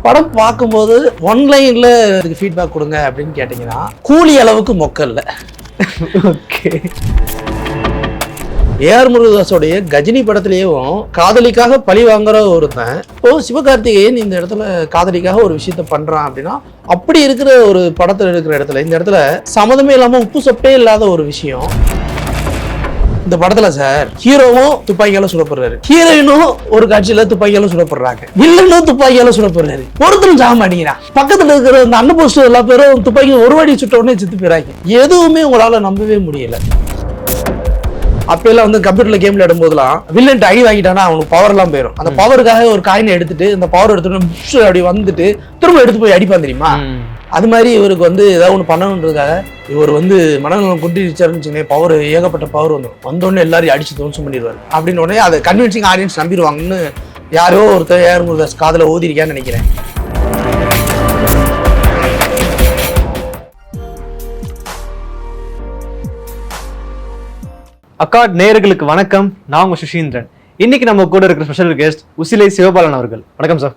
படம் பார்க்கும்போது ஒன்லைன்ல இதுக்கு ஃபீட்பேக் கொடுங்க அப்படின்னு கேட்டிங்கன்னா கூலி அளவுக்கு மொக்க இல்லை. ஓகே. ஏஆர் முருகதாஸோடைய கஜினி படத்துலேயும் காதலிக்காக பழி வாங்குற ஒருத்தன் இப்போ சிவகார்த்திகேயன் இந்த இடத்துல காதலிக்காக ஒரு விஷயத்த பண்றான் அப்படின்னா அப்படி இருக்கிற ஒரு படத்தில் இருக்கிற இடத்துல இந்த இடத்துல சம்மதமே இல்லாம உப்பு சொப்பே இல்லாத ஒரு விஷயம். இந்த படத்துல சார் ஹீரோவும் துப்பாக்கியால சுடப்படுறாரு, ஹீரோயினும் ஒரு காட்சியில துப்பாக்கியால சுடப்படுறாங்க, வில்லனும் துப்பாக்கியால சுடப்படுறாரு, ஒருத்தரும் சாக மாட்டேங்கிறான். பக்கத்துல இருக்கிற அந்த அண்ணன் போஸ்டர் எல்லா பேரும் துப்பாக்கி ஒரு வாடி சுட்ட உடனே செத்து போயிறாங்க. எதுவுமே உங்களால நம்பவே முடியல. அப்பெல்லாம் வந்து கம்ப்யூட்டர்ல கேம் விளையாடும்போதுலாம் வில்லன்ட்டு அடி வாங்கிட்டானா அவனுக்கு பவர் எல்லாம் போயிடும். அந்த பவருக்காக ஒரு காயினை எடுத்துட்டு அந்த பவர் எடுத்துட்டு அப்படி வந்துட்டு திரும்ப எடுத்து போய் அடிப்பான் தெரியுமா? அது மாதிரி இவருக்கு வந்து ஏதாவது ஒன்று பண்ணணுன்றதுக்காக இவர் வந்து மனநலம் கொண்டிருச்சாருன்னு வச்சுக்கோங்க, பவர் ஏகப்பட்ட பவர் வந்தோடனே எல்லாரையும் அடிச்சு துவம்சம் பண்ணிடுவார். அப்படின்னு உடனே அதை கன்வின்சிங் ஆடியன்ஸ் நம்பிடுவாங்கன்னு யாரோ ஒருத்தர் ஏஆர் முருகதாஸ் காதில் ஓதிருக்கான்னு நினைக்கிறேன். அக்காட் நேயர்களுக்கு வணக்கம். நான் உங்க சுஷீந்திரன். இன்னைக்கு நம்ம கூட இருக்கிற ஸ்பெஷல் கெஸ்ட் உசிலை சிவபாலன் அவர்கள். வணக்கம் சார்.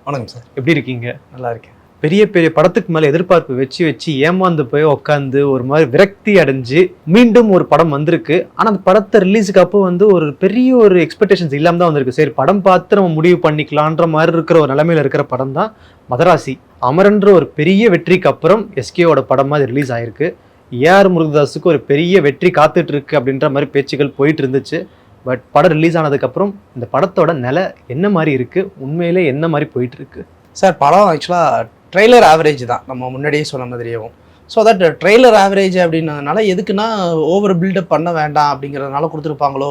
வணக்கம் சார். எப்படி இருக்கீங்க? நல்லா இருக்கேன். பெரிய பெரிய படத்துக்கு மேல எதிர்பார்ப்பு வச்சு ஏமாந்து போய் உட்காந்து ஒரு மாதிரி விரக்தி அடைஞ்சு மீண்டும் ஒரு படம் வந்திருக்கு. ஆனா அந்த படத்தை ரிலீஸுக்கு அப்போ வந்து ஒரு பெரிய ஒரு எக்ஸ்பெக்டேஷன்ஸ் இல்லாம தான் வந்திருக்கு. சரி, படம் பார்த்து நம்ம முடிவு பண்ணிக்கலான்ற மாதிரி இருக்கிற ஒரு நிலைமையில இருக்கிற படம் தான் மதராசி. அமரன்ற ஒரு பெரிய வெற்றிக்கு அப்புறம் எஸ்கேவோட படமா அது ரிலீஸ் ஆயிருக்கு. ஏஆர் முருகதாஸுக்கு ஒரு பெரிய வெற்றி காத்துட்டு இருக்கு அப்படின்ற மாதிரி பேச்சுகள் போயிட்டு இருந்துச்சு. பட் படம் ரிலீஸ் ஆனதுக்கப்புறம் இந்த படத்தோட நிலை என்ன மாதிரி இருக்கு, உண்மையிலே என்ன மாதிரி போயிட்டு இருக்கு? சார், படம் ஆக்சுவலாக ட்ரெய்லர் ஆவரேஜ் தான், நம்ம முன்னாடியே சொன்ன மாதிரியும். ஸோ தட் ட்ரெய்லர் ஆவரேஜ் அப்படின்றதுனால எதுக்குன்னா ஓவர் பில்டப் பண்ண வேண்டாம் அப்படிங்கிறதுனால கொடுத்துருப்பாங்களோ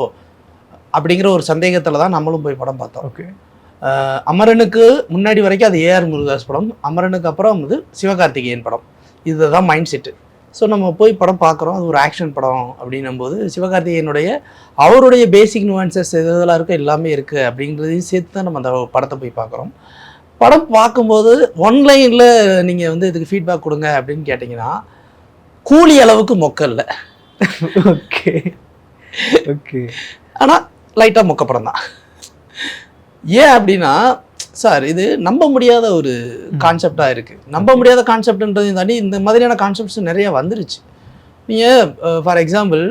அப்படிங்கிற ஒரு சந்தேகத்தில் தான் நம்மளும் போய் படம் பார்த்தோம். ஓகே. அமரனுக்கு முன்னாடி வரைக்கும் அது ஏஆர் முருகதாஸ் படம், அமரனுக்கு அப்புறம் வந்து சிவகார்த்திகேயன் படம். இதுதான் மைண்ட் செட்டு. ஸோ நம்ம போய் படம் பார்க்குறோம், அது ஒரு ஆக்ஷன் படம் அப்படின்னும்போது சிவகார்த்திகேயனுடைய அவருடைய பேசிக் நுவான்சஸ் இதெல்லாம் இருக்குது, எல்லாமே இருக்குது அப்படிங்கிறதையும் சேர்த்து தான் நம்ம அந்த படத்தை போய் பார்க்குறோம். படம் பார்க்கும்போது ஒன்லைனில் நீங்கள் வந்து இதுக்கு ஃபீட்பேக் கொடுங்க அப்படின்னு கேட்டிங்கன்னா கூலி அளவுக்கு மொக்க இல்லை. Okay okay. ஆனால் லைட்டாக மொக்க படம் தான். ஏன் அப்படின்னா சார், இது நம்ப முடியாத ஒரு கான்செப்டாக இருக்குது. நம்ப முடியாத கான்செப்ட்ன்றதையும் தாண்டி இந்த மாதிரியான கான்செப்ட்ஸ் நிறையா வந்துருச்சு. நீங்கள் ஃபார் எக்ஸாம்பிள்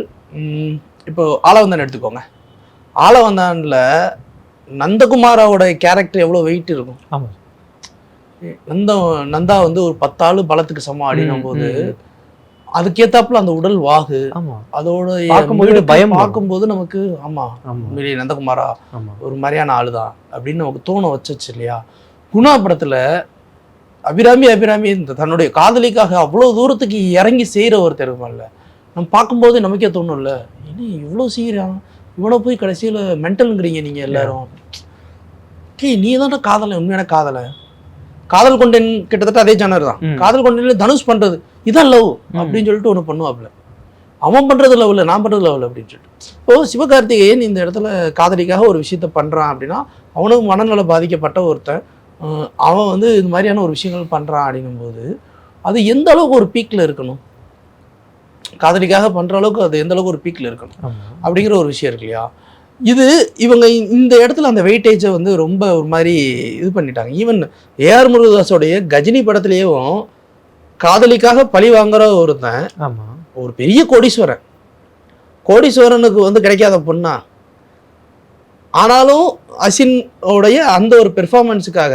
இப்போ ஆளவந்தான் எடுத்துக்கோங்க. ஆளவந்தானில் நந்தகுமாரோட கேரக்டர் எவ்வளோ வெயிட் இருக்கும். ஆமாம். நந்தா வந்து ஒரு 10 ஆளு பலத்துக்கு சமம் அப்படின்னும் போது அதுக்கேத்தாப்புல அந்த உடல் வாகு, அதோட பார்க்கும்போது நமக்கு ஆமா நந்தகுமாரா ஒரு மாதிரியான ஆளுதான் அப்படின்னு நமக்கு தோண வச்சிச்சு இல்லையா? குணா படத்துல அபிராமி இந்த தன்னுடைய காதலிக்காக அவ்வளவு தூரத்துக்கு இறங்கி செய்யற ஒரு தெருமல்ல, நம்ம பார்க்கும்போது நமக்கே தோணும்ல, இன்னும் இவ்வளோ செய்யறான், இவ்வளோ போய் கடைசியில மென்டலுங்கிறீங்க நீங்க எல்லாரும். நீ தானே காதலை, உண்மையான காதல் கொண்டேன் கிட்டத்தட்ட அதே ஜானர் தான். காதல் கொண்டேன் தனுஷ் பண்றது இதான் லவ் அப்படின்னு சொல்லிட்டு ஒன்று பண்ணுவாப்ல. அவன் பண்றது லவ் இல்லை, நான் பண்றது லவ் இல்லை அப்படின்னு சொல்லிட்டு. இப்போ சிவகார்த்திகேயன் இந்த இடத்துல காதலிக்காக ஒரு விஷயத்த பண்றான் அப்படின்னா அவனும் மனநல பாதிக்கப்பட்ட ஒருத்தன், அவன் வந்து இது மாதிரியான ஒரு விஷயங்கள் பண்றான் அப்படின்னும் போது அது எந்த அளவுக்கு ஒரு பீக்ல இருக்கணும், காதலிக்காக பண்ற அளவுக்கு அது எந்த அளவுக்கு ஒரு பீக்ல இருக்கணும் அப்படிங்கிற ஒரு விஷயம் இருக்கு இல்லையா? இது இவங்க இந்த இடத்துல அந்த வெயிட்டேஜை வந்து ரொம்ப ஒரு மாதிரி இது பண்ணிட்டாங்க. ஈவன் ஏஆர் முருகதாஸோடைய கஜினி படத்துலேயும் காதலிக்காக பழி வாங்குற ஒருத்தன் ஒரு பெரிய கோடீஸ்வரனுக்கு வந்து கிடைக்காத பொண்ணா, ஆனாலும் அசினோடைய அந்த ஒரு பெர்ஃபார்மன்ஸுக்காக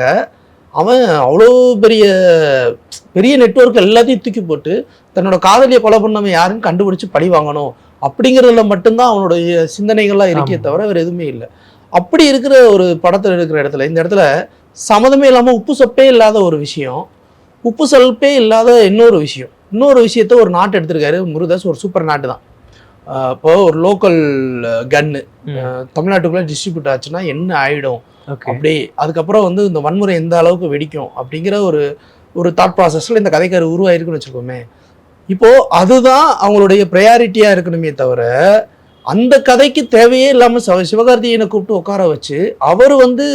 அவன் அவ்வளோ பெரிய நெட்வொர்க் எல்லாத்தையும் தூக்கி போட்டு தன்னோட காதலியை கொலை பண்ணவன் யாருன்னு கண்டுபிடிச்சு பழி வாங்கணும் அப்படிங்கிறதுல மட்டும்தான் அவனுடைய சிந்தனைகள்லாம் இருக்கே தவிர வேறு எதுவுமே இல்லை. அப்படி இருக்கிற ஒரு படத்தில் இருக்கிற இடத்துல இந்த இடத்துல சம்மதமே இல்லாமல் உப்பு சொப்பே இல்லாத ஒரு விஷயம், உப்பு சொல்பே இல்லாத இன்னொரு விஷயத்த ஒரு நாட்டு எடுத்திருக்காரு முருகதாஸ். ஒரு சூப்பர் நாட்டு தான். இப்போ ஒரு லோக்கல் கன்னு தமிழ்நாட்டுக்குள்ளே டிஸ்ட்ரிபியூட் ஆச்சுன்னா என்ன ஆகிடும் அப்படி, அதுக்கப்புறம் வந்து இந்த வன்முறை எந்த அளவுக்கு வெடிக்கும் அப்படிங்கிற ஒரு தாட் ப்ராசஸில் இந்த கதைக்காரு உருவாயிருக்குன்னு வச்சுக்கோமே. இப்போது அதுதான் அவங்களுடைய ப்ரையாரிட்டியாக இருக்கணுமே தவிர அந்த கதைக்கு தேவையே இல்லாமல் சிவகார்த்திகேயனை கூப்பிட்டு உட்கார வச்சு அவர் வந்து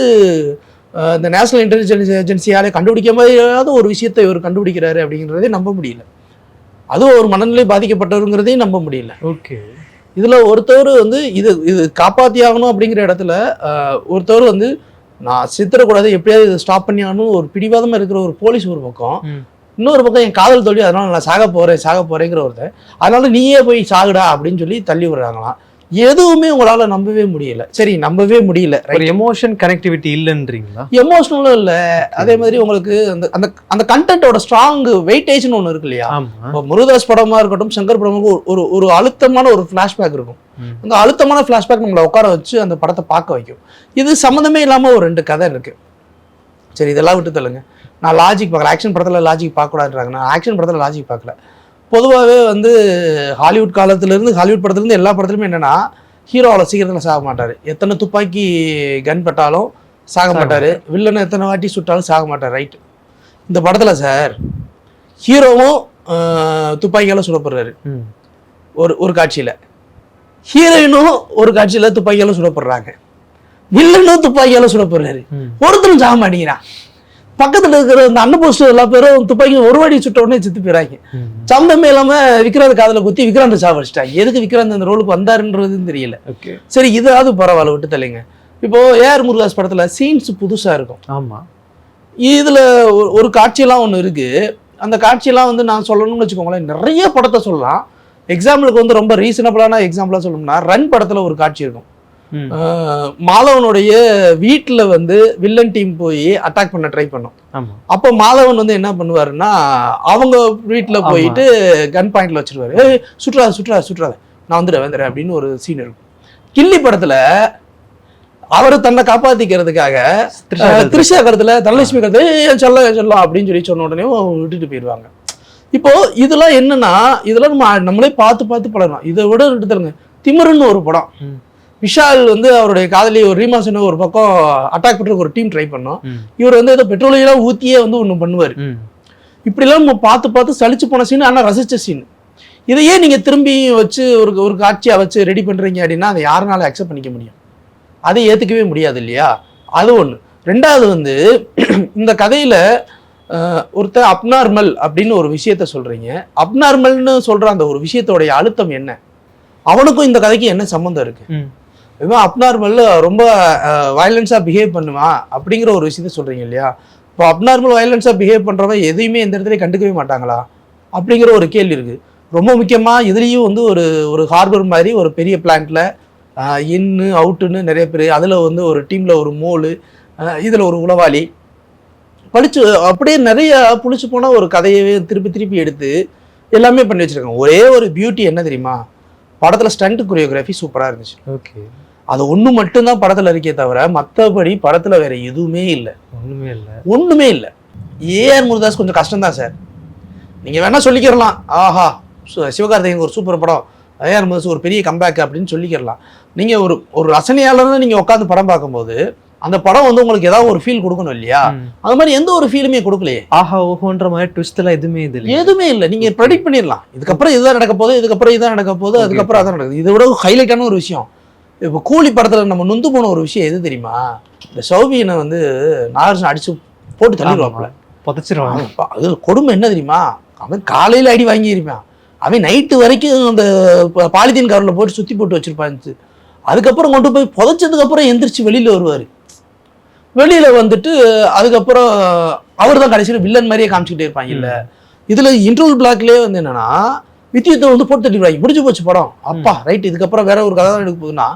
இந்த நேஷனல் இன்டெலிஜென்ஸ் ஏஜென்சியாலே கண்டுபிடிக்க முடியாத ஒரு விஷயத்தை இவர் கண்டுபிடிக்கிறாரு அப்படிங்கிறதே நம்ப முடியல. அதுவும் ஒரு மனநிலை பாதிக்கப்பட்டவருங்கிறதையும் நம்ப முடியல. ஓகே. இதில் ஒருத்தவர் வந்து இது காப்பாற்றி ஆகணும் அப்படிங்கிற இடத்துல ஒருத்தவர் வந்து நான் சித்திரக்கூடாது, எப்படியாவது இதை ஸ்டாப் பண்ணி ஆகணும் ஒரு பிடிவாதமாக இருக்கிற ஒரு போலீஸ் ஒரு பக்கம், இன்னொரு பக்கம் என் காதல் தோல்வி, அதனால நான் சாக போறேங்கிற ஒருத்தன், அதனால நீயே போய் சாகுடா அப்படின்னு சொல்லி தள்ளி விடுறாங்களாம். எதுவுமே உங்களால நம்பவே முடியல. சரி, நம்பவே முடியல, எமோஷன் கனெக்டிவிட்டி இல்லைன்றீங்களா? எமோஷனலும் இல்லை. அதே மாதிரி உங்களுக்கு அந்த அந்த கண்டென்ட்டோட ஸ்ட்ராங் வெயிட்டேஜ்னு ஒன்று இருக்கு இல்லையா? முருகதாஸ் படமா இருக்கட்டும், சங்கர் படமாக ஒரு அழுத்தமான ஒரு ஃபிளாஷ்பேக் இருக்கும். அந்த அழுத்தமான ஃபிளாஷ்பேக் நம்மளை உட்கார வச்சு அந்த படத்தை பார்க்க வைக்கும். இது சம்மந்தமே இல்லாமல் ஒரு 2 கதை இருக்கு. சரி, இதெல்லாம் விட்டு தள்ளுங்க. நான் லாஜிக் பார்க்கல. ஆக்ஷன் படத்தில் லாஜிக் பார்க்கக்கூடாதுன்றாங்க. நான் ஆக்ஷன் படத்தில் லாஜிக் பார்க்கல. பொதுவாகவே வந்து ஹாலிவுட் காலத்துலேருந்து, ஹாலிவுட் படத்துலேருந்து எல்லா படத்துலையுமே என்னென்னா, ஹீரோ அவ்வளோ சீக்கிரத்தில் சாக மாட்டார். எத்தனை துப்பாக்கி கன் பட்டாலும் சாக மாட்டார். வில்லனை எத்தனை வாட்டி சுட்டாலும் சாக மாட்டார். ரைட்டு. இந்த படத்தில் சார் ஹீரோவும் துப்பாக்கியால் சுடப்படுறாரு ஒரு காட்சியில், ஹீரோயினும் ஒரு காட்சியில் துப்பாக்கியால் சுடப்படுறாங்க, வில்லனும் துப்பாக்கியால் சுடப்படுறாரு. ஒருத்தரும் சாக மாட்டேங்கிறான். பக்கத்துல இருக்கிற அந்த அன்ன போஸ்டர் எல்லா பேரும் துப்பாக்கி ஒரு வாடி சுட்ட உடனே செத்து போயிறாங்க. சம்பந்தமே இல்லாம விக்ராந்த் காதல குத்தி விக்ராந்த் சாவடிச்சிட்டாங்க. எதுக்கு விக்ராந்த் அந்த ரோலுக்கு வந்தாருன்றதுன்னு தெரியல. சரி, இதாவது பரவாயில்ல, விட்டு தள்ளிங்க. இப்போ ஏஆர் முருகதாஸ் படத்துல சீன்ஸ் புதுசா இருக்கும். ஆமா, இதுல ஒரு காட்சியெல்லாம் ஒண்ணு இருக்கு. அந்த காட்சியெல்லாம் வந்து நான் சொல்லணும்னு வச்சுக்கோங்களேன், நிறைய படத்தை சொல்லலாம். எக்ஸாம்பிளுக்கு வந்து ரொம்ப ரீசனபிளான எக்ஸாம்பிளா சொல்லணும்னா, ரன் படத்துல ஒரு காட்சி இருக்கும். மாதவனுடைய வீட்டுல வந்து வில்லன் டீம் போய் அட்டாக் பண்ண ட்ரை பண்ணும். அப்ப மாதவன் வந்து என்ன பண்ணுவாருன்னா, அவங்க வீட்டுல போயிட்டு கன் பாயிண்ட்ல வச்சிருவாரு. சுற்றாத நான் வந்துடுறேன் அப்படின்னு ஒரு சீன் இருக்கும். கில்லி படத்துல அவரை தன்னை காப்பாத்திக்கிறதுக்காக த்ரிஷா கருத்துல, தனலட்சுமி கருத்துல சொல்லம் அப்படின்னு சொன்ன உடனே விட்டுட்டு போயிடுவாங்க. இப்போ இதெல்லாம் என்னன்னா, இதெல்லாம் நம்மளே பார்த்து பழகணும். இதை விட எடுத்துருங்க, திமிருன்னு ஒரு படம். விஷால் வந்து அவருடைய காதலி ஒரு ரீமாசன் ஒரு பக்கம் அட்டாக் பண்றதுக்கு ஒரு டீம் ட்ரை பண்ணோம். இவர் வந்து ஏதோ பெட்ரோலையெல்லாம் ஊத்தியே வந்து ஒண்ணு பண்ணுவாரு. இப்படிலாம் நம்ம பார்த்து சலிச்சு போன சீன், ஆனா ரசிச்ச சீன். இதையே நீங்க திரும்பி வச்சு ஒரு காட்சியா வச்சு ரெடி பண்றீங்க அப்படின்னா அதை யாருனால அக்செப்ட் பண்ணிக்க முடியும்? அதை ஏத்துக்கவே முடியாது இல்லையா? அது ஒண்ணு. ரெண்டாவது வந்து இந்த கதையில ஒருத்தர் அப்நார்மல் அப்படின்னு ஒரு விஷயத்த சொல்றீங்க. அப்நார்மல்னு சொல்ற அந்த ஒரு விஷயத்தோடைய அழுத்தம் என்ன? அவனுக்கும் இந்த கதைக்கு என்ன சம்மந்தம் இருக்கு? இவன் அப்நார்மல் ரொம்ப வயலன்ஸா பிஹேவ் பண்ணுவான் அப்படிங்கிற ஒரு விஷயத்த சொல்றீங்க இல்லையா? இப்போ அப்நார்மல் வயலன்ஸா பிஹேவ் பண்றவன் எதையுமே எந்த இடத்துல கண்டுக்கவே மாட்டாங்களா அப்படிங்கிற ஒரு கேள்வி இருக்கு. ரொம்ப முக்கியமா இதுலேயும் வந்து ஒரு ஹார்பர் மாதிரி ஒரு பெரிய பிளான்ட்ல இன்னு அவுட்டுன்னு நிறைய பேர், அதுல வந்து ஒரு டீம்ல ஒரு மோலு, இதுல ஒரு உளவாளி படிச்சு அப்படியே நிறைய புளிச்சு போன ஒரு கதையவே திருப்பி எடுத்து எல்லாமே பண்ணி வச்சிருக்காங்க. ஒரே ஒரு பியூட்டி என்ன தெரியுமா? படத்துல ஸ்டண்ட் கொரியோகிராஃபி சூப்பரா இருந்துச்சு. ஓகே, அது ஒண்ணு மட்டும்தான் படத்துல இருக்கே தவிர மற்றபடி படத்துல வேற எதுவுமே இல்லை. ஒண்ணுமே இல்லை. ஏஆர் முருகதாஸ் கொஞ்சம் கஷ்டம் தான் சார். நீங்க வேணா சொல்லிக்கிறலாம், ஆஹா சிவகார்த்திகேயன் ஒரு சூப்பர் படம், ஏஆர் முருகதாஸ் ஒரு பெரிய கம்பேக் அப்படின்னு சொல்லிக்கிறலாம். நீங்க ஒரு ரசனையாளர்னு நீங்க உட்காந்து படம் பார்க்கும்போது அந்த படம் வந்து உங்களுக்கு ஏதாவது ஒரு ஃபீல் கொடுக்கணும் இல்லையா? அது மாதிரி எந்த ஒரு ஃபீலுமே கொடுக்கலையே. ஆஹா ஓஹோன்ற மாதிரி ட்விஸ்ட் எல்லாம் எதுவுமே இல்லை. நீங்க ப்ரெடிக்ட் பண்ணிடலாம், இதுக்கப்புறம் இதுதான் நடக்க போகுது, இதுக்கப்புறம் இதான் நடக்க போகுது, அதுக்கப்புறம் அதான் நடக்குது. இதை விட ஹைலைட்டான ஒரு விஷயம், இப்போ கூலி படத்துல நம்ம நொந்து போன ஒரு விஷயம் எது தெரியுமா? இந்த சௌபியனை வந்து நாகர்ஷன் அடிச்சு போட்டு தள்ளிடுவாப்புல, புதைச்சிருவாங்க. அது கொடுமை என்ன தெரியுமா? அவன் காலையில அடி வாங்கியிருப்பான், அவன் நைட்டு வரைக்கும் அந்த பாலித்தீன் கவர்ல போட்டு சுத்தி போட்டு வச்சிருப்பான். அதுக்கப்புறம் கொண்டு போய் புதைச்சதுக்கு அப்புறம் எந்திரிச்சு வெளியில வருவாரு. வெளியில வந்துட்டு அதுக்கப்புறம் அவர் தான் கடைசியில் வில்லன் மாதிரியே காமிச்சுக்கிட்டே இருப்பாங்க. இல்ல இதுல இன்டர்வல் பிளாக்லயே வந்து என்னன்னா வித்தியத்தை வந்து போட்டு தட்டிடுவாங்க. முடிஞ்சு போச்சு படம், அப்பா ரைட், இதுக்கப்புறம் வேற ஒரு கதை தான் எடுக்க போகுதுன்னா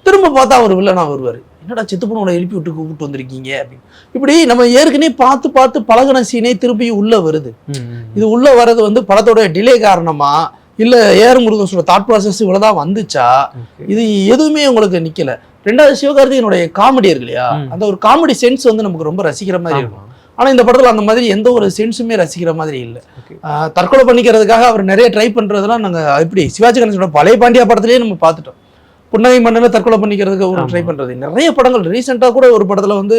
திரும்ப பார்த்தா அவர் வில்லனா வருவாரு. என்னடா சித்துப்பனோட எழுப்பி விட்டு கூப்பிட்டு வந்திருக்கீங்க அப்படின்னு. இப்படி நம்ம ஏற்கனவே பார்த்து பழகின சீனே திருப்பி உள்ள வருது. இது உள்ள வர்றது வந்து படத்தோட டிலே காரணமா இல்ல ஏஆர் முருகதாஸோட தாட் ப்ராசஸ் இவ்வளவுதான் வந்துச்சா? இது எதுவுமே உங்களுக்கு நிக்கல. ரெண்டாவது சிவகார்த்திகேயனுடைய காமெடி இருக்கு இல்லையா, அந்த ஒரு காமெடி சென்ஸ் வந்து நமக்கு ரொம்ப ரசிக்கிற மாதிரி இருக்கும். ஆனா இந்த படத்துல அந்த மாதிரி எந்த ஒரு சென்ஸுமே ரசிக்கிற மாதிரி இல்லை. தற்கொலை பண்ணிக்கிறதுக்காக அவர் நிறைய ட்ரை பண்றதெல்லாம் நாங்க எப்படி சிவாஜி கணேசனோட பழைய பாண்டியா படத்திலேயே நம்ம பார்த்துட்டோம். புன்னகை மன்னல தற்கொலை பண்ணிக்கிறதுக்கு ஒரு ட்ரை பண்றது நிறைய படங்கள். ரீசெண்டா கூட ஒரு படத்துல வந்து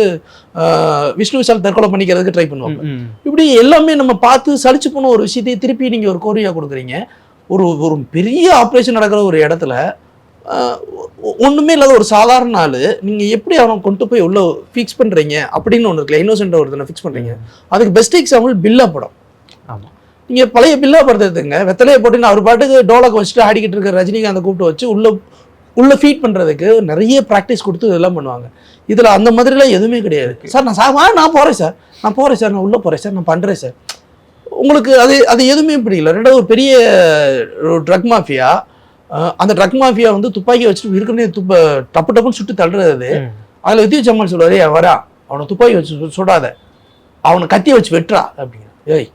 விஷ்ணு விஷால் தற்கொலை பண்ணிக்கிறதுக்கு ட்ரை பண்ணுவாங்க. இப்படி எல்லாமே நம்ம பார்த்து சலிச்சு போன ஒரு விஷயத்தையே திருப்பி நீங்க ஒரு கோரியா கொடுக்குறீங்க. ஒரு பெரிய ஆப்ரேஷன் நடக்கிற ஒரு இடத்துல ஒண்ணுமே இல்லாத ஒரு சாதாரண ஆளு நீங்க எப்படி அவனை கொண்டு போய் உள்ள ஃபிக்ஸ் பண்றீங்க அப்படின்னு ஒண்ணு இருக்குல்ல, இன்னோசென்ட் ஒருத்தனை ஃபிக்ஸ் பண்றீங்க. அதுக்கு பெஸ்ட் எக்ஸாம்பிள் பில்லா படம். ஆமா, நீங்க பழைய பில்லா படத்தை எடுத்துங்க, வெத்தலையை போட்டு அவர் பாட்டுக்கு டோலக் வச்சுட்டு ஆடிக்கிட்டு இருக்க ரஜினிகாந்தை கூப்பிட்டு வச்சு உள்ள ஃபீட் பண்றதுக்கு நிறைய ப்ராக்டிஸ் கொடுத்து இதெல்லாம் பண்ணுவாங்க. இதில் அந்த மாதிரிலாம் எதுவுமே கிடையாது. சார் நான் போகிறேன் சார், நான் உள்ளே போகிறேன் சார், நான் பண்ணுறேன் சார். உங்களுக்கு அது எதுவுமே பிடிக்கல. ரெண்டாவது ஒரு பெரிய ட்ரக் மாஃபியா, அந்த ட்ரக் மாஃபியா வந்து துப்பாக்கி வச்சுட்டு இருக்கிறனே டப்பு டப்புன்னு சுட்டு தள்ளுறது. அதில் வித்திய சம்மான் சொல்லுவார், வரா அவனை துப்பாக்கி வச்சு சுடாத, அவனை கத்தியை வச்சு வெட்டுறா அப்படிங்கிற. ஏய்,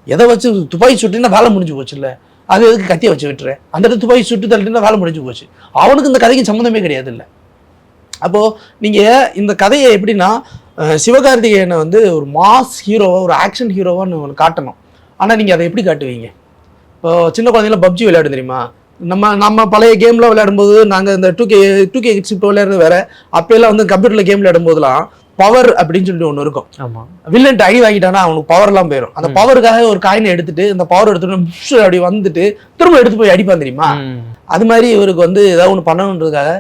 எதை வச்சு துப்பாக்கி சுட்டினா வேலை முடிஞ்சு போச்சு இல்லை, அது எதுக்கு கத்தியை வச்சு விட்டுறேன், அந்த இடத்துல துப்பாக்கி சுட்டு தள்ளிட்டுனா வேலை முடிஞ்சு போச்சு. அவனுக்கு இந்த கதைக்கு சம்மந்தமே கிடையாது இல்லை. அப்போது நீங்கள் இந்த கதையை எப்படின்னா, சிவகார்த்திகேயனை வந்து ஒரு மாஸ் ஹீரோவாக, ஒரு ஆக்ஷன் ஹீரோவான்னு ஒன்று காட்டணும். ஆனால் நீங்கள் அதை எப்படி காட்டுவீங்க? இப்போ சின்ன குழந்தைங்கள பப்ஜி விளையாடும் தெரியுமா? நம்ம பழைய கேம்லாம் விளையாடும்போது, நாங்கள் இந்த 2K கிட்ஸ் இப்போ விளையாடுறது வேறு, அப்போல்லாம் வந்து கம்ப்யூட்டரில் கேம் விளையாடும்போதுலாம் பவர் அப்படின்னு சொல்லிட்டு ஒன்று இருக்கும். ஆமாம், வில்லன்ட்டு அடி வாங்கிட்டானா அவனுக்கு பவர்லாம் போயிடும். அந்த பவருக்காக ஒரு காயினை எடுத்துட்டு, அந்த பவர் எடுத்துட்டு அப்படி வந்துட்டு திரும்ப எடுத்து போய் அடிப்பான் தெரியுமா? அது மாதிரி இவருக்கு வந்து ஏதாவது ஒன்று பண்ணணுன்றதுக்காக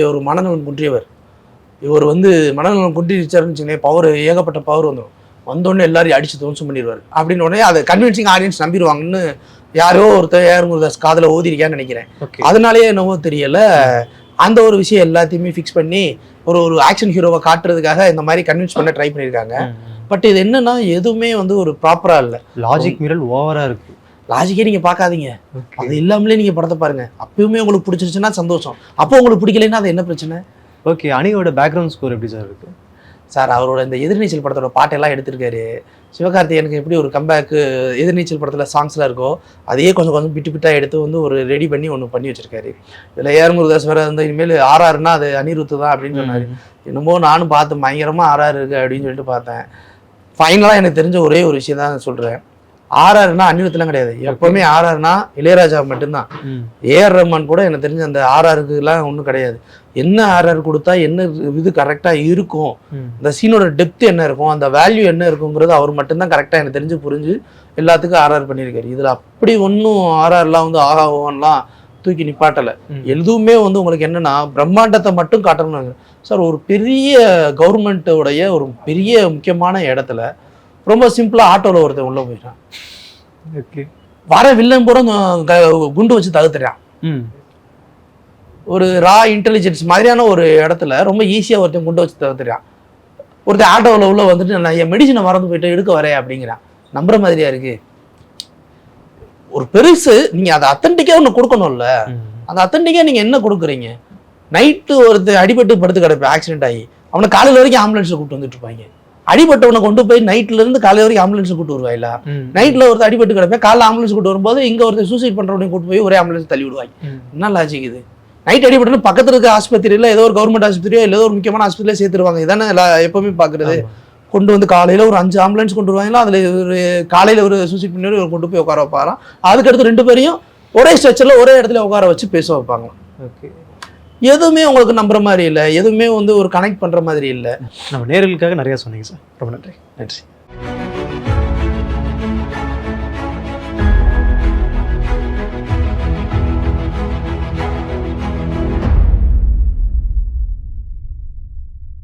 ஒரு மனநலன் குன்றியவர். இவர் வந்து மனநலன் குன்றிச்சாருன்னு வச்சுக்கோங்க, பவர் ஏகப்பட்ட பவர் வந்துடும். வந்தோடனே எல்லாரையும் அடிச்சு துவம்சம் பண்ணிடுவார். அப்படின்னு உடனே அதை கன்வின்சிங் ஆடியன்ஸ் நம்பிடுவாங்கன்னு யாரோ ஒருத்தர் ஏஆர் காதில் ஓதிருக்கான்னு நினைக்கிறேன். அதனாலேயே என்னவோ தெரியல, அந்த ஒரு விஷயம் எல்லாத்தையுமே ஃபிக்ஸ் பண்ணி ஒரு ஆக்ஷன் ஹீரோவை காட்டுறதுக்காக இந்த மாதிரி கன்வின்ஸ் பண்ண ட்ரை பண்ணியிருக்காங்க. பட் இது என்னன்னா, எதுவுமே வந்து ஒரு ப்ராப்பரா இல்லை. லாஜிக் மீறல் ஓவரா இருக்கு. லாஜிக்கே நீங்க பார்க்காதீங்க, அது இல்லாமலே நீங்க படத்தை பாருங்க. அப்பயுமே உங்களுக்கு பிடிச்சிருச்சுன்னா சந்தோஷம், அப்போ உங்களுக்கு பிடிக்கலைன்னா அது என்ன பிரச்சனை? ஓகே, அணியோட பேக்ரவுண்ட் ஸ்கோர் எப்படி சார் இருக்கு? சார், அவரோட இந்த எதிர்நீச்சல் படத்தோட பாட்டெல்லாம் எடுத்திருக்காரு. சிவகார்த்திகேயனுக்கு எப்படி ஒரு கம்பேக்கு எதிர்நீச்சல் படத்தில் சாங்ஸ்லாம் இருக்கோ, அதையே கொஞ்சம் கொஞ்சம் பிட்டாக எடுத்து வந்து ஒரு ரெடி பண்ணி ஒன்று பண்ணி வச்சிருக்காரு. இதில் ஏஆர் முருகதாஸ் வேறு வந்து இனிமேல் ஆர்ஆர்னா அது அனிருத்து தான் அப்படின்னு சொன்னார். என்னமோ நானும் பார்த்தேன், பயங்கரமாக ஆர்ஆர் இருக்குது அப்படின்னு சொல்லிட்டு பார்த்தேன். ஃபைனலாக எனக்கு தெரிஞ்ச ஒரே ஒரு விஷயம் தான் சொல்கிறேன், ஆர்ஆர்னா அனிருத்துலாம் கிடையாது. எப்போவுமே ஆர்ஆர்னா இளையராஜா மட்டும்தான். ஏஆர் ரஹ்மான் கூட எனக்கு தெரிஞ்ச அந்த ஆர்ஆருக்குலாம் ஒன்றும் கிடையாது. என்ன ஆர்ஆர் கொடுத்தா என்ன இது கரெக்டாக இருக்கும், இந்த சீனோட டெப்த் என்ன இருக்கும், அந்த வேல்யூ என்ன இருக்குங்கிறது அவர் மட்டும்தான் கரெக்டாக எனக்கு தெரிஞ்சு புரிஞ்சு எல்லாத்துக்கும் ஆர்ஆர் பண்ணியிருக்காரு. இதில் அப்படி ஒன்றும் ஆர்ஆர்லாம் வந்து ஆகாவோன்லாம் தூக்கி நிப்பாட்டலை. எதுவுமே வந்து உங்களுக்கு என்னென்னா பிரம்மாண்டத்தை மட்டும் காட்டணும்னாங்க. சார், ஒரு பெரிய கவர்மெண்ட்டோடைய ஒரு பெரிய முக்கியமான இடத்துல ரொம்ப சிம்பிளாக ஆட்டோவில் ஒருத்தன் உள்ளே போயிட்டான். ஓகே, வர வில்லன் பூரா குண்டு வச்சு தகுத்துறான். ஒரு ரா இன்டெலிஜென்ஸ் மாதிரியான ஒரு இடத்துல ரொம்ப ஈஸியாக ஒருத்தன் குண்டு வச்சு தகுத்துறான். ஒருத்தன் ஆட்டோவில் உள்ள வந்துட்டு, நான் என் மெடிசனை மறந்து போயிட்டு எடுக்க வரேன் அப்படிங்கிறான். நம்புற மாதிரியா இருக்கு? ஒரு பெருசு நீங்கள் அதை அத்தன்டிக்காக ஒன்று கொடுக்கணும்ல. அந்த அத்தன்டிக்காக நீங்கள் என்ன கொடுக்குறீங்க? நைட்டு ஒருத்தர் அடிபட்டு படுத்து கிடப்பேன், ஆக்சிடென்ட் ஆகி, அவனை காலையில் வரைக்கும் ஆம்புலன்ஸில் கூப்பிட்டு வந்துட்டு இருப்பாங்க. அடிபட்டவனை கொண்டு போய் நைட்ல இருந்து காலையில் வரைக்கும் ஆம்புலன்ஸ் கூட்டு வருவாயில்ல. நைட்ல ஒருத்தர் அடிபட்டு கிடப்பேன், காலைல ஆம்புலன்ஸ் கூட்டு வரும்போது இங்க ஒருத்தர் சூசைட் பண்றவனையும் கூட்டு போய் ஒரே ஆம்புலன்ஸ் தள்ளி விடுவாங்க. என்ன லாஜிக் இது? நைட் அடிபட்டு பக்கத்துல இருக்க ஆஸ்பத்திரியில ஏதோ ஒரு கவர்மெண்ட் ஆஸ்பத்திரியோ இல்லை ஒரு முக்கியமான ஆஸ்பத்திரியில சேர்த்துருவாங்க. இதானே எப்பவுமே பாக்குறது. கொண்டு வந்து காலையில ஒரு 5 ஆம்புலன்ஸ் கொண்டு வருவாங்களா, அதுல ஒரு காலையில ஒரு சூசைட் பண்ணி கொண்டு போய் உட்கார வைப்பாராம். அதுக்கடுத்து 2 பேரையும் ஒரே ஸ்ட்ரெச்சர்ல ஒரே இடத்துல உட்கார வச்சு பேச வைப்பாங்க. ஓகே, எதுவுமே உங்களுக்கு நம்புற மாதிரி இல்லை, எதுவுமே வந்து ஒரு கனெக்ட் பண்ற மாதிரி இல்லை. நம்ம நேயர்களுக்காக நிறைய சொன்னீங்க சார், ரொம்ப நன்றி. நன்றி.